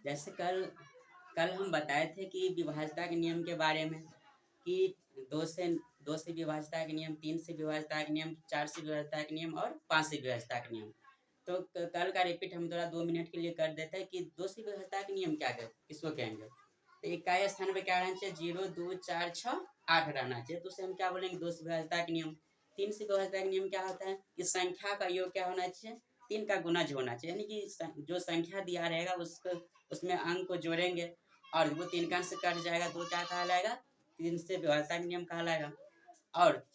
जैसे कल कल हम बताए थे कि विभाज्यता के नियम के बारे में कि दो से विभाज्यता के नियम, 3 से विभाज्यता के नियम, 4 से विभाज्यता के नियम और 5 से विभाज्यता के नियम। तो कल का रिपीट हम थोड़ा 2 मिनट के लिए कर देते हैं कि 2 से विभाज्यता के नियम क्या किसको कहेंगे। तो इकाई स्थान पर क्या रहना चाहिए? 0, 2, 4, 6, 8 रहना चाहिए। तो उसे हम क्या बोलेंगे? 2 से विभाज्यता के नियम। 3 से विभाज्यता के नियम क्या होता है कि संख्या का योग क्या होना चाहिए? 3 का गुणज होना चाहिए। यानी कि जो संख्या दिया रहेगा उसमें अंक को जोड़ेंगे और वो 3 का अंक से कट जाएगा तो क्या कहलाएगा? 3 से विभाज्यता के नियम कहलाएगा। और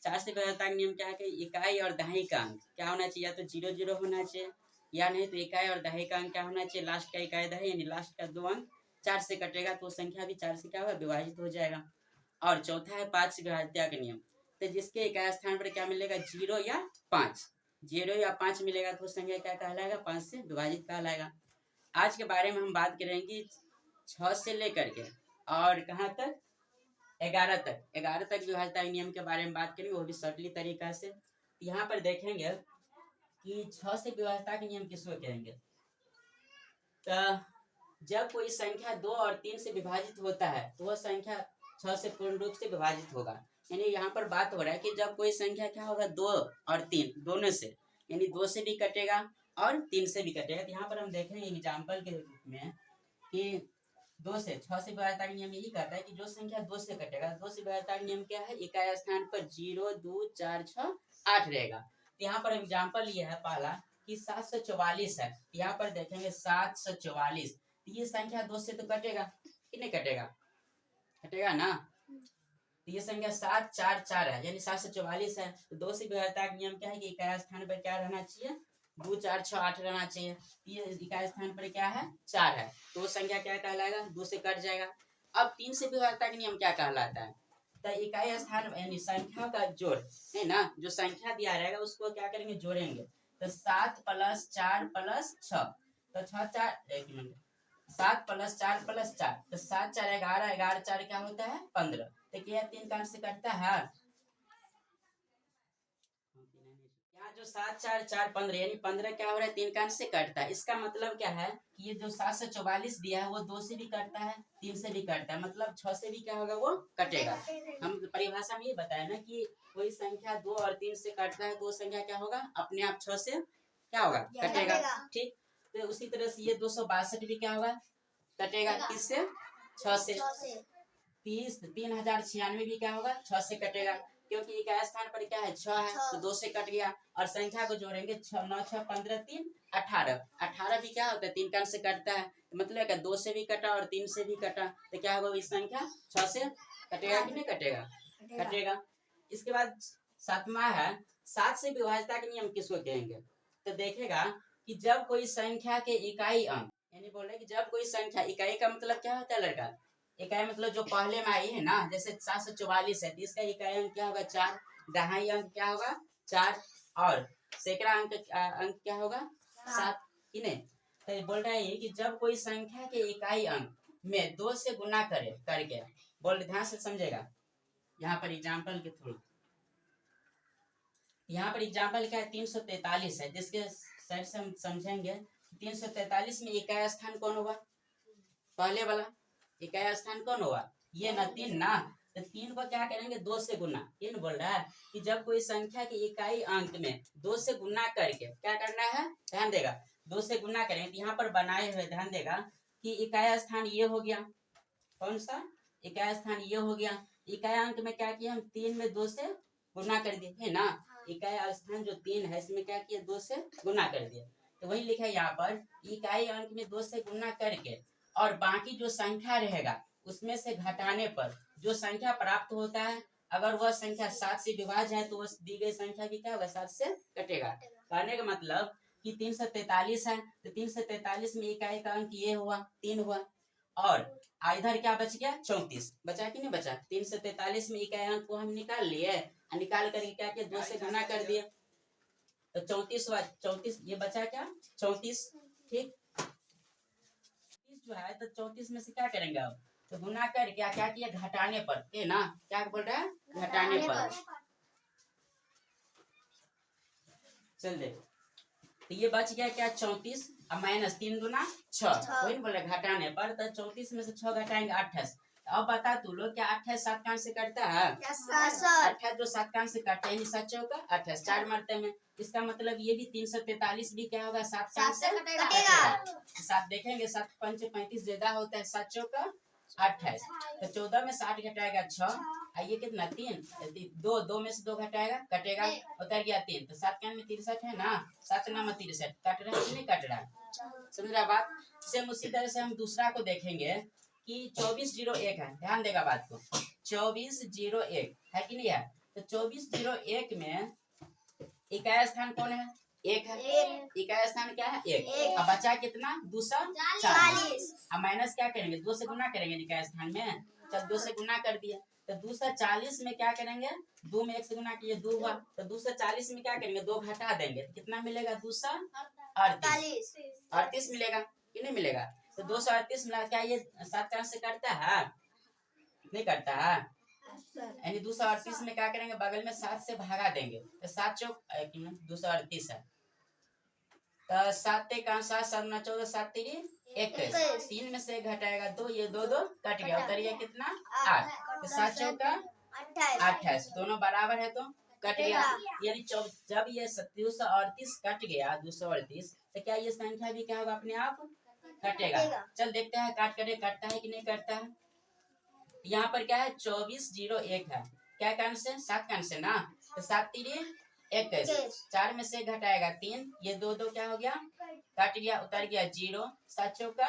4 से विभाज्यता का नियम क्या है कि इकाई और दहाई का अंक क्या होना चाहिए? या तो 0, 0 होना चाहिए या नहीं तो इकाई और दहाई का अंक क्या होना चाहिए? लास्ट का इकाई दहाई यानी लास्ट का 2 अंक 4 से कटेगा तो संख्या भी 4 से क्या होगा? विभाजित हो जाएगा। और चौथा है 5 से विभाज्यता का नियम। तो जिसके इकाई स्थान पर क्या मिलेगा? 0 या 5। 0 या 5 मिलेगा तो संख्या क्या कहलाएगा? 5 से विभाजित कहलाएगा। आज के बारे में हम बात करेंगे 6 से लेकर के और कहाँ तक? 11 तक विभाज्यता नियम के बारे में बात करेंगे, वो भी सरली तरीका से। यहाँ पर देखेंगे कि 6 से विभाज्यता के नियम किसको कहेंगे? तो जब कोई संख्या 2 और 3 से विभाजित होता है तो वह संख्या 6 से पूर्ण रूप से विभाजित होगा। यानी यहाँ पर बात हो रहा है कि जब कोई संख्या क्या होगा? 2 और 3 दोनों से, यानी 2 से भी कटेगा और 3 से भी कटेगा। तो यहाँ पर हम देखेंगे एग्जाम्पल के रूप में कि 2 से 6 से विभाज्यता का नियम यही कहता है कि जो संख्या 2 से कटेगा, 2 से विभाज्यता का नियम क्या है? इकाई स्थान पर 0, 2, 4, 6, 8 रहेगा। तो यहाँ पर एग्जाम्पल ये है पहला कि 744 है। यहाँ पर देखेंगे 744, ये संख्या 2 से तो कटेगा कि नहीं कटेगा? कटेगा ना। तो ये संख्या 744 है यानी 744 है। तो 2 से विभाज्यता का नियम क्या है कि इकाई स्थान पर क्या रहना चाहिए? 2, 4, 6, 8 रहना चाहिए। ये इकाई स्थान पर क्या है? 4 है तो संख्या क्या कहलाएगा? 2 से कट जाएगा। अब 3 से विभाज्यता का नियम क्या कहलाता है? तो इकाई स्थान यानी संख्या का जोड़ है ना, जो संख्या दिया रहेगा उसको क्या करेंगे? जोड़ेंगे। तो 7 + 4 + 6, तो 6 4 1 मिनट 7 + 4 + 4, तो 7 4 11, 11 4 क्या होता है? 15। तो क्या 3 का अंक से कटता है? यहाँ जो 7 4 4 15 यानी 15 क्या हो रहा है? 3 का अंक से कटता है। इसका मतलब क्या है कि ये जो 744 दिया है वो 2 से भी कटता है, 3 से भी कटता है, मतलब 6 से भी क्या होगा? वो कटेगा। हम परिभाषा में ये बताया ना कि कोई संख्या 2 और 3 से कटता है तो वो संख्या क्या होगा? अपने आप 6 से क्या होगा? कटेगा। ठीक, तो उसी तरह से ये 262 भी क्या होगा? कटेगा। किससे? 6 से। 3096 भी क्या होगा? 6 से कटेगा क्योंकि इकाई स्थान पर क्या है? 6 है तो 2 से कट गया। और संख्या को जोड़ेंगे 6 9 6 15 3 18, 18 भी क्या होता है? 3 का अंक से कटता है, मतलब क्या 2 से भी कटा और 3 से भी कटा तो क्या होगा? इस संख्या 6 से कटेगा कि नहीं कटेगा? कटेगा। इसके बाद 7वां है 7 से विभाज्यता के नियम किसको कहेंगे? तो देखेगा कि जब कोई संख्या के इकाई अंक, यानी बोल रहे कि जब कोई संख्या, इकाई का मतलब क्या होता है लड़का? इकाई मतलब जो पहले में आई है ना, जैसे 744 है तो इसका इकाई अंक क्या होगा? 4, दहाई अंक क्या होगा? 4 और सैकड़ा अंक क्या होगा? 7 कि नहीं? तो बोल रहा है कि जब कोई संख्या के इकाई अंक में 2 से गुना करके बोल, ध्यान से समझेगा। यहाँ पर एग्जाम्पल के थ्रू, यहाँ पर एग्जाम्पल क्या है? 343 है, जिसके साइड से हम समझेंगे 343 में इकाई स्थान कौन होगा? पहले वाला इकाई स्थान कौन होगा? ये ना 3 ना, तो 3 को क्या करेंगे? 2 से गुना। ये बोल रहा है कि जब कोई संख्या के इकाई अंक में 2 से गुना करके क्या करना है? ध्यान देगा, 2 से गुना करेंगे। तो यहाँ पर बनाए हुए ध्यान देगा कि इकाई स्थान ये हो गया, कौन सा? इकाई स्थान ये हो गया। इकाई अंक में क्या किया हम? 3 में 2 से गुना कर दिए है ना। इकाई स्थान जो 3 है इसमें क्या किया? 2 से गुना कर दिया। तो वही लिखा है यहाँ पर, इकाई अंक में 2 से गुना करके और बाकी जो संख्या रहेगा उसमें से घटाने पर जो संख्या प्राप्त होता है, अगर वह संख्या 7 से विभाज्य है तो उस दी गई संख्या भी क्या होगा? 7 से कटेगा। कहने का मतलब कि 343 है तो 343 में इकाई का अंक ये हुआ, 3 हुआ, और इधर क्या बच गया? 34 बचा कि नहीं बचा? 343 में इकाई अंक को हम निकाल लिए, निकाल करके क्या किया? 2 से गुना कर दिया तो 34 हुआ। 34 ये बचा क्या? 34। ठीक, जो है तो 34 में से क्या करेंगे अब? तो गुना कर क्या किया? घटाने पर है ना। क्या बोल रहा है? घटाने पर। चल दे। तो तो ये बच गया क्या 34, अब माइनस 3 दूना 6, कोई नहीं बोले घटाने पर, तो 34 में से 6 घटाएंगे 28। अब बता तू लोग क्या 28 7 कान से कटता है? 28 जो 7 कान से काटे यानी 7 चौका 28, 4 मरते में। इसका मतलब ये भी 343 भी क्या होगा 7 कान से कटेगा। 7 देखेंगे 7 पंच 35 ज्यादा होता है, 7 चौका 28, तो 14 में 60 घटाएगा 6, ये कितना 3, 2 में से 2 घटाएगा कटेगा, उतर गया 3, तो 7 कान में 63 है ना, 7 नाम 63 कट रहा है कि नहीं कट रहा है, समझ रहा बात। सेम उसी तरह से हम दूसरा को देखेंगे कि 2401 है, ध्यान देगा बात को, 2401 है कि नहीं है, तो 2401 में इकाई स्थान कौन है? 1 है, इकाई स्थान क्या है? 1। अब बचा कितना? 240। अब माइनस क्या करेंगे? 2 से गुना करेंगे इकाई स्थान में, चल 2 से गुना कर दिया, तो 240 में क्या करेंगे? 2 में 1 से गुना किए 2 हुआ, तो 240 में क्या करेंगे? 2 घटा देंगे, तो कितना मिलेगा? 238 मिलेगा कि नहीं मिलेगा? तो 238 मिला, क्या ये 7 चांस से करता है? नहीं करता है, यानी 238 में क्या करेंगे? बगल में 7 से भागा देंगे, तो 7 चौक 238 है, तो 7 का 7 7 9 14 7 3 21, 3 में से घटाएगा 2, ये 2 2 कट गया, उतर गया कितना? 8, तो 7 चौका 28, दोनों बराबर है तो कट गया, यानी जब ये 238 कट गया 238, तो क्या ये संख्या भी क्या होगा? अपने आप कटेगा। चल देखते हैं काट करे कटता है कि नहीं कटता है। यहाँ पर क्या है? 2401 है, क्या कान से? 7 कान से ना, तो 7 3 21, 4 में से घटाएगा 3, ये 2 2 क्या हो गया? कट गया, उतर गया 0, 7 चौका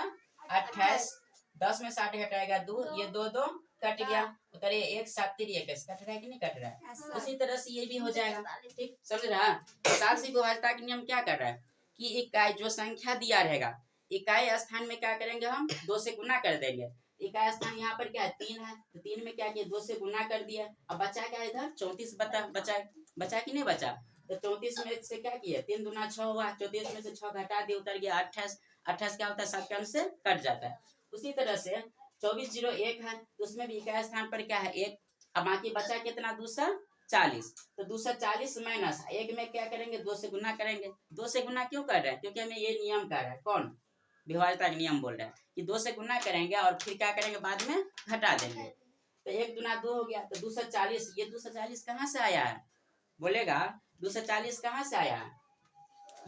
28, 10 में 60 घटाएगा 2, ये 2 2 कट गया, उतर 1, 7 3 21, कट रहा है कि नहीं कट रहा है? उसी तरह से ये भी हो जाएगा, ठीक समझ रहा है। सात से विभाज्यता का नियम क्या कर रहा है कि इकाई जो संख्या दिया रहेगा, इकाई स्थान में क्या करेंगे? हम 2 से गुना कर देंगे। इकाई स्थान यहाँ पर क्या है? 3 है, तो 3 में क्या किया? 2 से गुना कर दिया, अब बचा क्या इधर? 34 बचा कि नहीं बचा? तो 34 में से क्या किया? 3 दूना 6 हुआ, 34 में से 6 घटा दिया, उतर गया 28, 28 क्या होता है? 7 के अंश से कट जाता है। उसी तरह से 2401 है, तो उसमें भी इकाई स्थान पर क्या है? 1, अब बाकी बचा कितना? 240, तो 240 माइनस 1 में क्या करेंगे? 2 से गुना करेंगे। 2 से गुना क्यों कर रहे हैं? क्योंकि हमें ये नियम कर रहा है, कौन? विभाज्यता का नियम बोल रहा है कि 2 से गुना करेंगे और फिर क्या करेंगे? बाद में घटा देंगे, तो 1 दूना 2 हो गया, तो 240, ये 240 कहाँ से आया है? बोलेगा 240 कहाँ से आया है?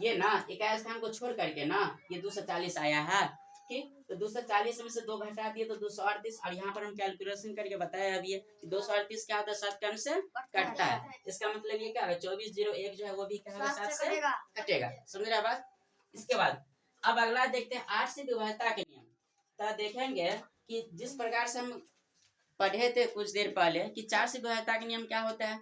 ये ना इकाई स्थान को छोड़ करके ना ये 240 आया है, ठीक। तो 240 में से 2 घटा दिए तो 238, और यहाँ पर हम कैलकुलेशन करके बताया अभी कि 238 क्या होता है? 7 के अंश से कटता है। इसका मतलब ये क्या है? 2401 जो है वो भी क्या होगा? 7 से कटेगा, समझ रहा बात। इसके बाद अब अगला देखते हैं 8 से विभाज्यता के नियम। तो देखेंगे कि जिस प्रकार से हम पढ़े थे कुछ देर पहले कि 4 से विभाज्यता के नियम क्या होता है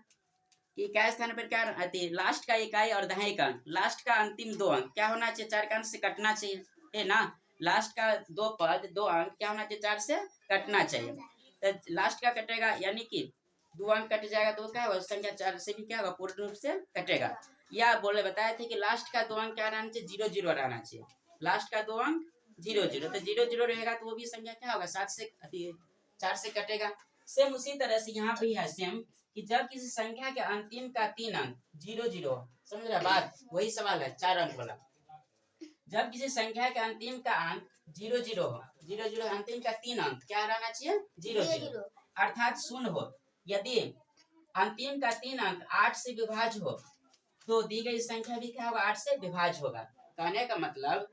कि इकाई स्थान पर क्या आती है? लास्ट का इकाई और दहाई का अंक, लास्ट का अंतिम 2 अंक क्या होना चाहिए? 4 का अंक से कटना चाहिए, है ना। लास्ट का 2 पद 2 अंक क्या होना चाहिए? 4 से कटना चाहिए, तो लास्ट का कटेगा यानी कि 2 अंक कट जाएगा तो क्या होगा? संख्या 4 से भी क्या होगा? पूर्ण रूप से कटेगा। या बोले बताए थे कि लास्ट का 2 अंक क्या रहना चाहिए? 0 0 रहना चाहिए, लास्ट का 2 अंक 0 0, तो 0 0 रहेगा तो वो भी संख्या क्या होगा? 7 से 4 से कटेगा। सेम उसी तरह से यहाँ भी है सेम कि जब किसी संख्या के अंतिम का 3 अंक 0 0, समझ रहा बात, वही सवाल है 4 अंक वाला। जब किसी संख्या के अंतिम का अंक 0 0 हो, 0 0 अंतिम का 3 अंक क्या रहना चाहिए? 0 0, अर्थात शून्य हो। यदि अंतिम का 3 अंक 8 से विभाज्य हो तो दी गई संख्या भी क्या होगा? 8 से विभाज्य होगा। कहने का मतलब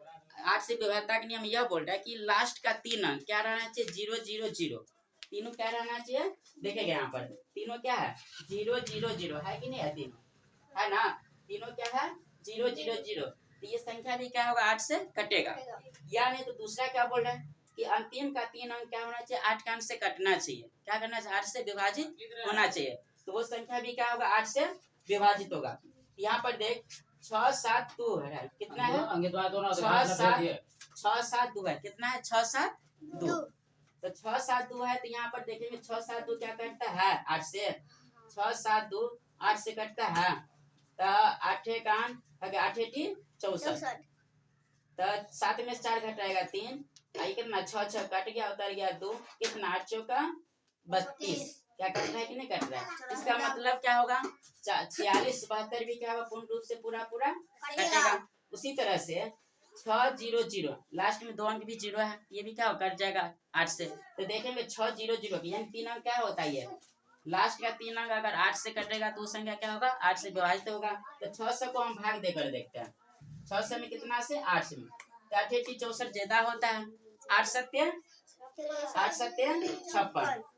8 से विभाज्यता का नियम यह बोल रहा है कि लास्ट का 3 अंक क्या रहना चाहिए? 0 0 0, तीनों क्या रहना चाहिए? देखेंगे यहाँ पर तीनों क्या है? 0 0 0 है कि नहीं है? तीनों है ना, तीनों क्या है? 0 0 0, तो ये संख्या भी क्या होगा? 8 से कटेगा। या नहीं तो दूसरा क्या बोल रहा है कि अंतिम का 3 अंक क्या होना चाहिए? 8 का अंक से कटना चाहिए, क्या करना चाहिए? 8 से विभाजित होना चाहिए, तो वो संख्या भी क्या होगा? 8 से विभाजित होगा। यहाँ पर देख 6 7 2 है, कितना है? 6 7 2 है, कितना है? 6 7 2, तो 6 7 2 है, तो यहाँ पर देखेंगे 6 7 2 क्या करता है? 8 से, 6 7 2 8 से कटता है, तो 8 का 8 64, तो 7 में 4 घटाएगा 3, आई कितना? 6 6 कट गया, उतर गया 2, कितना? 8 चौका 32, क्या कट रहा है कि नहीं कट रहा है? इसका मतलब क्या होगा? 46 72 भी क्या होगा? पूर्ण रूप से पूरा पूरा कटेगा। उसी तरह से 600 लास्ट में 2 अंक भी 0 है, ये भी क्या कट जाएगा 8 से। तो देखेंगे 600 यानी 3 अंक क्या होता है, ये लास्ट का 3 अंक अगर 8 से कटेगा तो उस संख्या क्या होगा 8 से विभाजित होगा। तो 600 को हम भाग देकर देखते हैं, 600 में कितना से 8 से, तो 88 64 ज्यादा होता है, 8 सत्य 56,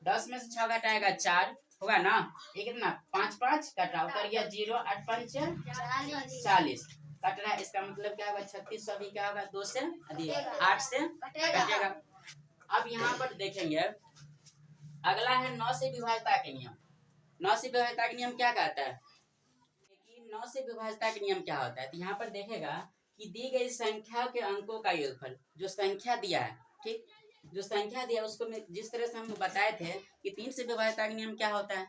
10 में से 6 घटाएगा 4 होगा ना, ये कितना 5 5 कटा उतर गया 0, 8 5 40 कट रहा है, इसका मतलब क्या होगा 36 भी क्या होगा 2 से अधिक 8 से कटेगा। अब यहाँ पर देखेंगे अगला है 9 से विभाज्यता के नियम। 9 से विभाज्यता के नियम क्या कहता है कि 9 से विभाज्यता के नियम क्या होता है, तो यहाँ पर देखेगा कि दी गई संख्या के अंकों का योगफल, जो संख्या दिया है, ठीक, जो संख्या दिया उसको मैं जिस तरह से हम बताए थे कि 3 से विभाज्यता का नियम क्या होता है,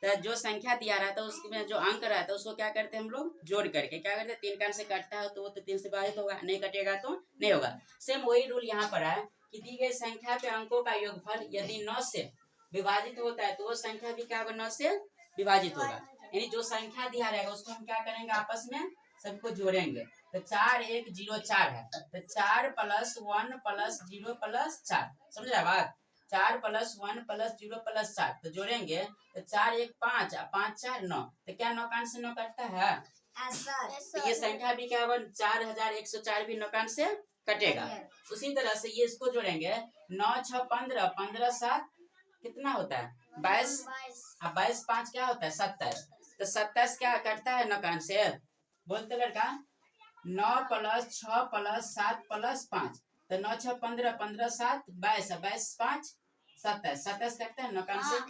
तो जो संख्या दिया रहता है उसमें जो अंक रहता है उसको क्या करते हैं हम लोग जोड़ करके क्या करते हैं, 3 का अंक से कटता है तो वो तो 3 से विभाजित होगा, नहीं कटेगा तो नहीं होगा। सेम वही रूल यहाँ पर है कि दी गई संख्या के अंकों का योगफल यदि 9 से विभाजित होता है तो वो संख्या भी क्या होगा 9 से विभाजित होगा, यानी जो संख्या दिया रहेगा उसको हम क्या करेंगे आपस में सबको जोड़ेंगे। तो 4 1 0 4 है, तो 4 + 1 + 0 + 4, समझा बात, 4 + 1 + 0 + 4, तो जोड़ेंगे तो 4 1 5 5 4 9, तो क्या 9 का अंक से 9 कटता है, तो ये संख्या भी क्या होगा 4104 भी 9 का अंक से कटेगा। उसी तरह से ये इसको जोड़ेंगे 9 6 15 15 7 कितना होता है 22, अब 22 5 क्या होता है 27, तो 27 क्या कटता है 9 का अंक से, बोलते लड़का 9 + 6 + 7 + 5, तो 9 6 15 15 7 22, 22 5 27, 27 कटता है 9 का अंक से,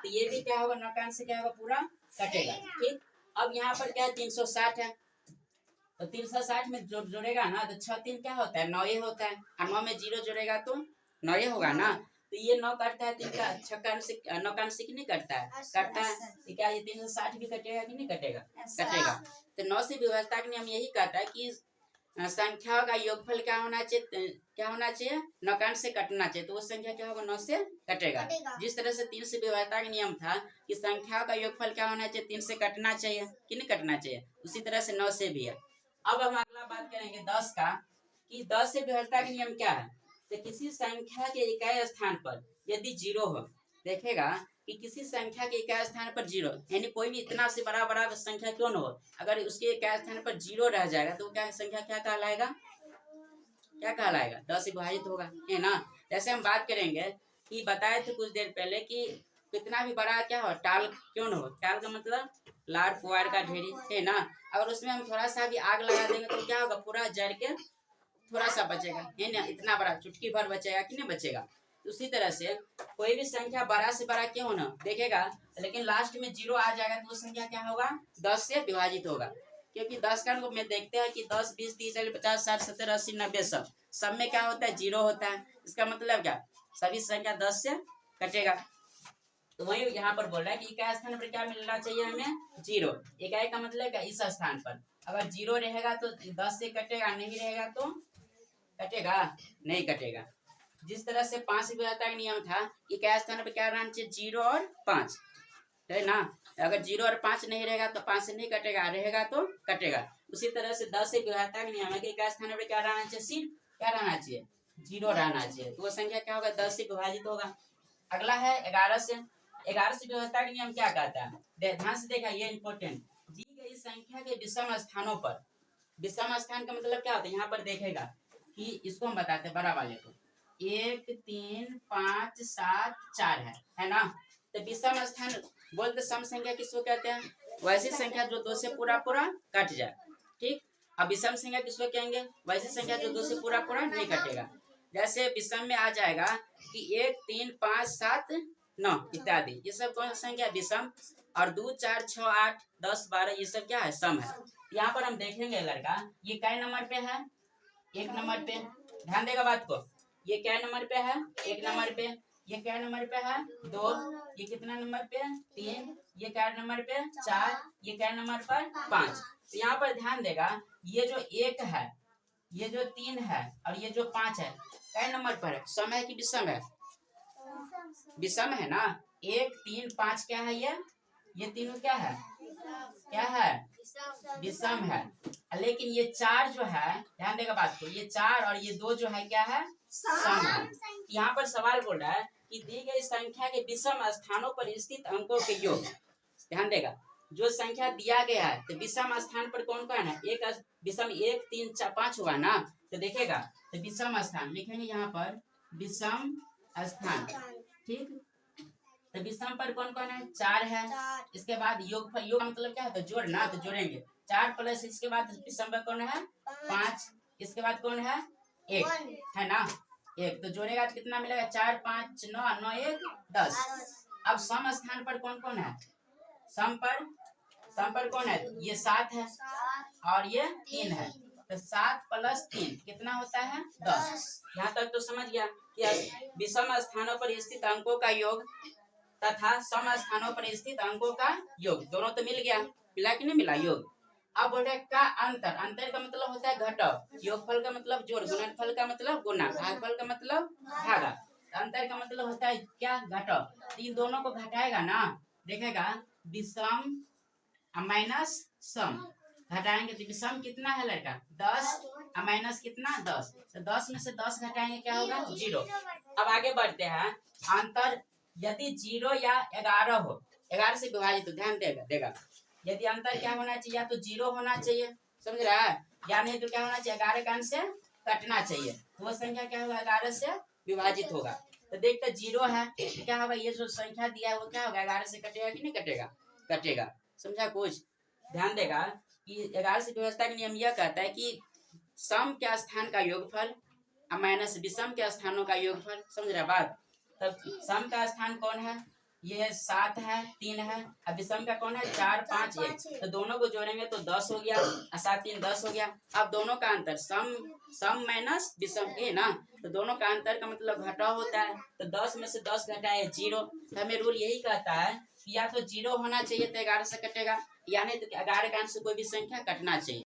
तो ये भी क्या होगा 9 का अंक से क्या होगा पूरा कटेगा, ठीक। अब यहाँ पर क्या है 360 है, तो 360 में जोड़ेगा ना तो 6 3 क्या होता है 9 ही होता है, और 9 में 0 जोड़ेगा तो 9 ही होगा ना, तो ये 9 कटता है, 3 का 6 का अंक से 9 का अंक से नहीं कटता है, कटता है, तो क्या ये 360 भी कटेगा कि नहीं कटेगा, कटेगा। तो 9 से विभाज्यता का नियम यही कहता है कि संख्याओं का योगफल क्या होना चाहिए, क्या होना चाहिए 9 का अंक से कटना चाहिए, तो वो संख्या क्या होगा 9 से कटेगा। जिस तरह से 3 से विभाज्यता का नियम था कि संख्याओं का योगफल क्या होना चाहिए 3 से कटना चाहिए कि नहीं कटना चाहिए, उसी तरह से 9 से भी है। अब हम अगला बात करेंगे 10 का, कि 10 से विभाज्यता का नियम क्या है, तो किसी संख्या के इकाई स्थान पर यदि 0 हो, देखेगा कि किसी संख्या के इकाई स्थान पर 0, यानी कोई भी इतना से बड़ा बड़ा संख्या क्यों न हो, अगर उसके इकाई स्थान पर 0 रह जाएगा तो क्या संख्या क्या कहलाएगा, क्या कहलाएगा 10 से विभाजित होगा, है ना। जैसे हम बात करेंगे कि बताए थे कुछ देर पहले कि कितना भी बड़ा क्या हो टाल क्यों न हो, टाल का मतलब लार पुआर का ढेरी, है ना, अगर उसमें हम थोड़ा सा भी आग लगा देंगे तो क्या होगा पूरा जड़ के थोड़ा सा बचेगा, है ना, इतना बड़ा चुटकी भर बचेगा कि नहीं बचेगा। उसी तरह से कोई भी संख्या बड़ा से बड़ा क्यों ना देखेगा, लेकिन लास्ट में 0 आ जाएगा तो वो संख्या क्या होगा 10 से विभाजित होगा, क्योंकि 10 का अंक में देखते हैं कि 10 20 30 40 50 60 70 80 90 सब में क्या होता है 0 होता है, इसका मतलब क्या सभी संख्या 10 से कटेगा। तो वही यहाँ पर बोल रहा है कि इकाई स्थान पर क्या मिलना चाहिए हमें 0, इकाई का मतलब क्या इस स्थान पर अगर 0 रहेगा तो 10 से कटेगा, नहीं रहेगा तो कटेगा नहीं कटेगा। जिस तरह से 5 से विभाज्यता का नियम था इकाई स्थान पर क्या रहना चाहिए 0 और 5, है ना, अगर 0 और 5 नहीं रहेगा तो 5 से नहीं कटेगा, रहेगा तो कटेगा। उसी तरह से 10 से विभाज्यता का नियम है कि इकाई स्थान पर क्या रहना चाहिए सिर्फ क्या रहना चाहिए 0 रहना चाहिए, तो वो संख्या क्या होगा 10 से विभाजित होगा। अगला है 11 से विभाज्यता का नियम क्या कहता है, ध्यान से देखा ये इंपॉर्टेंट, दी गई संख्या के विषम स्थानों पर, विषम स्थान का मतलब क्या होता है यहाँ पर देखेगा कि इसको हम बताते हैं बड़ा वाले को 1 3 5 7 4 है ना, तो विषम स्थान बोलते सम संख्या किसको कहते हैं, वैसी संख्या जो 2 से पूरा पूरा कट जाए, ठीक। अब विषम संख्या किसको कहेंगे, वैसी संख्या जो 2 से पूरा पूरा नहीं कटेगा। जैसे विषम में आ जाएगा कि 1 3 5 7 9 इत्यादि, ये सब कौन संख्या विषम, और 2 4 6 8 10 12 ये सब क्या है सम है। यहाँ पर हम देखेंगे लड़का ये कै नंबर पे है, 1 नंबर पे, ध्यान देगा बात को, ये क्या नंबर पे है 1 नंबर पे, ये क्या नंबर पे है 2, ये कितना नंबर पे 3, ये क्या नंबर पे 4, ये क्या नंबर पर 5। तो यहाँ पर ध्यान देगा ये जो 1 है, ये जो 3 है और ये जो 5 है क्या नंबर पर है, सम है कि विषम है, विषम है ना। 1 3 5 क्या है ये तीनों क्या है विषम है, लेकिन ये 4 जो है, ध्यान देगा बात को, ये 4 और ये 2 जो है क्या है, सम है। यहाँ पर सवाल बोल रहा है कि दी गई संख्या के विषम स्थानों पर स्थित अंकों के योग। ध्यान देगा, जो संख्या दिया गया है तो विषम स्थान पर कौन कौन है, एक विषम 1 3 4 5 हुआ ना, तो देखेगा तो विषम स्थान लिखेंगे यहाँ पर विषम स्थान, ठीक। तो विषम पर कौन कौन है, 4 है। इसके बाद योग योग मतलब क्या है, तो जोड़ना, तो जोड़ेंगे 4 प्लस इसके बाद विषम पर कौन है 5, इसके बाद कौन है 1 है ना, 1 तो जोड़ेगा तो कितना मिलेगा 4 5 9 9 1 10। अब सम स्थान पर कौन कौन है, सम पर कौन है, ये 7 है और ये 3 है, तो 7 प्लस 3 कितना होता है 10। यहाँ तक तो समझ गया कि विषम स्थानों पर स्थित अंकों का योग तथा सम स्थानों पर स्थित अंकों का योग, दोनों तो मिल गया, मिला कि नहीं मिला योग। अब बोल रहे का अंतर, अंतर का मतलब होता है घटाव, योगफल का मतलब जोड़, गुणनफल का मतलब गुना, भागफल का मतलब भागा, अंतर का मतलब होता है क्या, घटाव। इन दोनों को घटाएगा ना, देखेगा विषम माइनस सम, घटाएंगे तो विषम कितना है लड़का 10 माइनस कितना 10, तो 10 में से 10 घटाएंगे क्या होगा 0। अब आगे बढ़ते हैं, अंतर यदि 0 या 11 हो, 11 से विभाजित तो ध्यान देगा यदि अंतर क्या होना चाहिए, या तो 0 होना चाहिए, समझ रहा है, या नहीं तो क्या होना चाहिए 11 का अंश से कटना चाहिए, तो वो संख्या क्या होगा 11 से विभाजित होगा। तो देखते 0 है तो क्या होगा, ये जो संख्या दिया है वो क्या होगा 11 से कटेगा कि नहीं कटेगा, कटेगा, समझा कुछ। ध्यान देगा कि 11 से व्यवस्था का नियम यह कहता है कि सम के स्थान का योगफल माइनस विषम के स्थानों का योगफल, समझ रहा बात। तब सम का स्थान कौन है, ये 7 है 3 है, अब विषम का कौन है 4 5 1, तो दोनों को जोड़ेंगे तो 10 हो गया, 7 3 10 हो गया। अब दोनों का अंतर सम माइनस विषम ए ना, तो दोनों का अंतर का मतलब घटाव होता है, तो 10 में से 10 घटाए 0, तो हमें रूल यही कहता है कि या तो 0 होना चाहिए तो 11 से कटेगा, या नहीं तो 11 का अंश से कोई भी संख्या कटना चाहिए।